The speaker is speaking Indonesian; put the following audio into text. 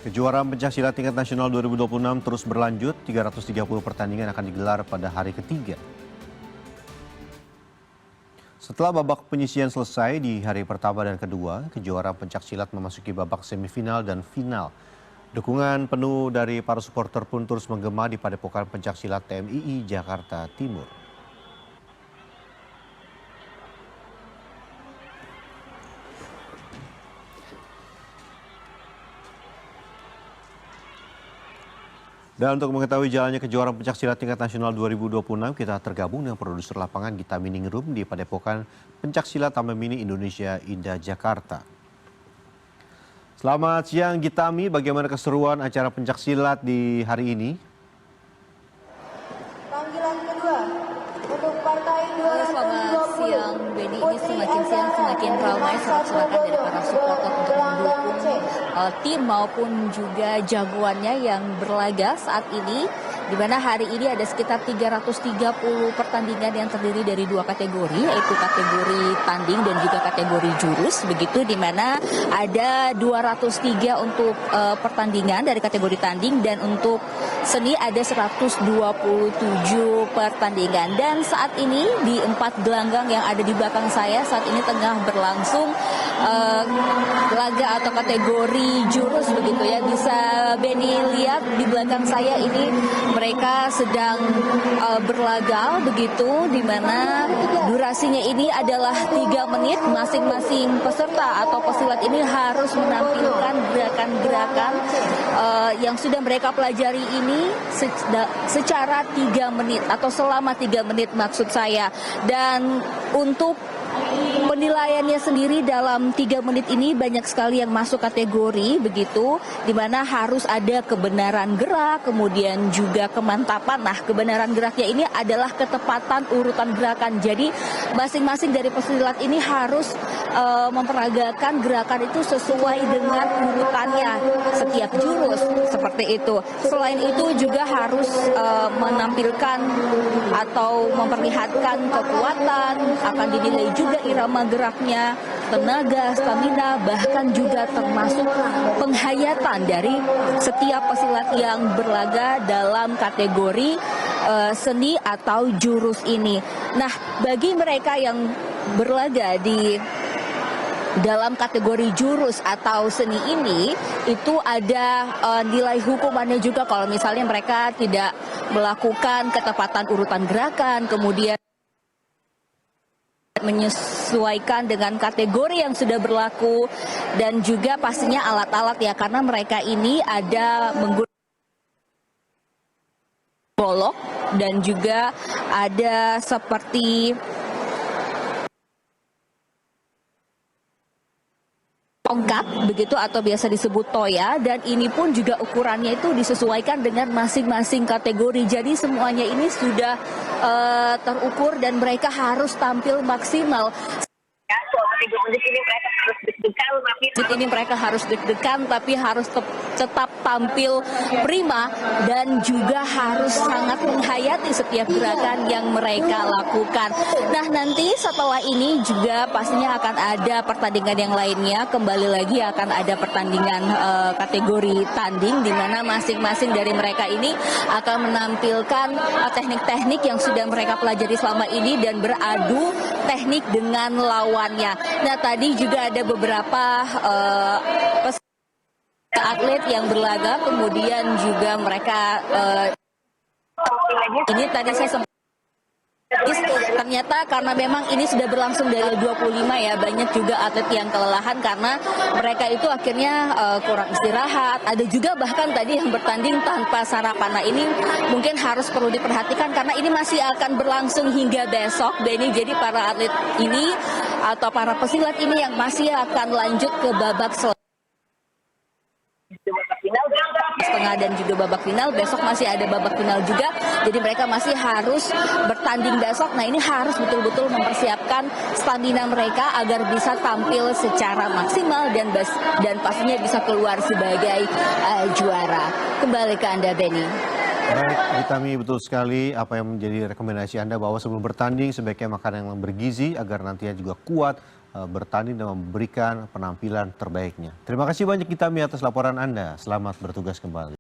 Kejuaraan pencaksilat tingkat nasional 2026 terus berlanjut, 330 pertandingan akan digelar pada hari ketiga. Setelah babak penyisihan selesai di hari pertama dan kedua, kejuaraan pencaksilat memasuki babak semifinal dan final. Dukungan penuh dari para supporter pun terus menggema di Padepokan Pencaksilat TMII Jakarta Timur. Dan untuk mengetahui jalannya kejuaraan pencaksilat tingkat nasional 2026, kita tergabung dengan produser lapangan Gita Miningrum di Padepokan Pencaksilat Taman Mini Indonesia Indah Jakarta. Selamat siang Gitami, bagaimana keseruan acara pencaksilat di hari ini? Panggilan kedua untuk partai 2. Selamat siang Benny, ini semakin siang semakin ramai sorak-sorakan dari para supporter untuk mendukung tim maupun juga jagoannya yang berlaga saat ini, di mana hari ini ada sekitar 330 pertandingan yang terdiri dari dua kategori, yaitu kategori tanding dan juga kategori jurus, begitu, di mana ada 203 untuk pertandingan dari kategori tanding, dan untuk seni ada 127 pertandingan. Dan saat ini di 4 gelanggang yang ada di belakang saya saat ini tengah berlangsung laga atau kategori jurus, begitu ya. Bisa Benny lihat di belakang saya ini mereka sedang berlaga, begitu, di mana durasinya ini adalah 3 menit. Masing-masing peserta atau pesilat ini harus menampilkan gerakan-gerakan yang sudah mereka pelajari ini secara 3 menit atau selama 3 menit maksud saya. Dan untuk penilaiannya sendiri dalam 3 menit ini banyak sekali yang masuk kategori, begitu, di mana harus ada kebenaran gerak, kemudian juga kemantapan. Nah, kebenaran geraknya ini adalah ketepatan urutan gerakan. Jadi masing-masing dari pesilat ini harus memperagakan gerakan itu sesuai dengan urutannya setiap jurus, seperti itu. Selain itu juga harus menampilkan atau memperlihatkan kekuatan, akan dinilai juga irama geraknya, tenaga, stamina, bahkan juga termasuk penghayatan dari setiap pesilat yang berlaga dalam kategori seni atau jurus ini. Nah, bagi mereka yang berlaga di dalam kategori jurus atau seni ini, itu ada nilai hukumannya juga kalau misalnya mereka tidak melakukan ketepatan urutan gerakan, kemudian menyesuaikan dengan kategori yang sudah berlaku, dan juga pastinya alat-alat ya, karena mereka ini ada menggunakan golok dan juga ada seperti tongkat, begitu, atau biasa disebut toya, dan ini pun juga ukurannya itu disesuaikan dengan masing-masing kategori. Jadi semuanya ini sudah terukur dan mereka harus tampil maksimal. Ini mereka harus deg-degan tapi harus tetap tampil prima dan juga harus sangat menghayati setiap gerakan yang mereka lakukan. Nah, nanti setelah ini juga pastinya akan ada pertandingan yang lainnya. Kembali lagi akan ada pertandingan kategori tanding, di mana masing-masing dari mereka ini akan menampilkan teknik-teknik yang sudah mereka pelajari selama ini dan beradu teknik dengan lawannya. Nah, tadi juga ada beberapa atlet yang berlaga, kemudian juga mereka ini tadi saya sempat ternyata karena memang ini sudah berlangsung dari 25 ya, banyak juga atlet yang kelelahan karena mereka itu akhirnya kurang istirahat. Ada juga bahkan tadi yang bertanding tanpa sarapan. Nah, ini mungkin harus perlu diperhatikan karena ini masih akan berlangsung hingga besok, Benny. Jadi para atlet ini atau para pesilat ini yang masih akan lanjut ke babak setengah dan juga babak final. Besok masih ada babak final juga, jadi mereka masih harus bertanding besok. Nah, ini harus betul-betul mempersiapkan stamina mereka agar bisa tampil secara maksimal dan pastinya bisa keluar sebagai juara. Kembali ke Anda, Benny. Baik, Gitami, betul sekali apa yang menjadi rekomendasi Anda bahwa sebelum bertanding sebaiknya makan yang bergizi agar nantinya juga kuat bertanding dan memberikan penampilan terbaiknya. Terima kasih banyak Gitami atas laporan Anda. Selamat bertugas kembali.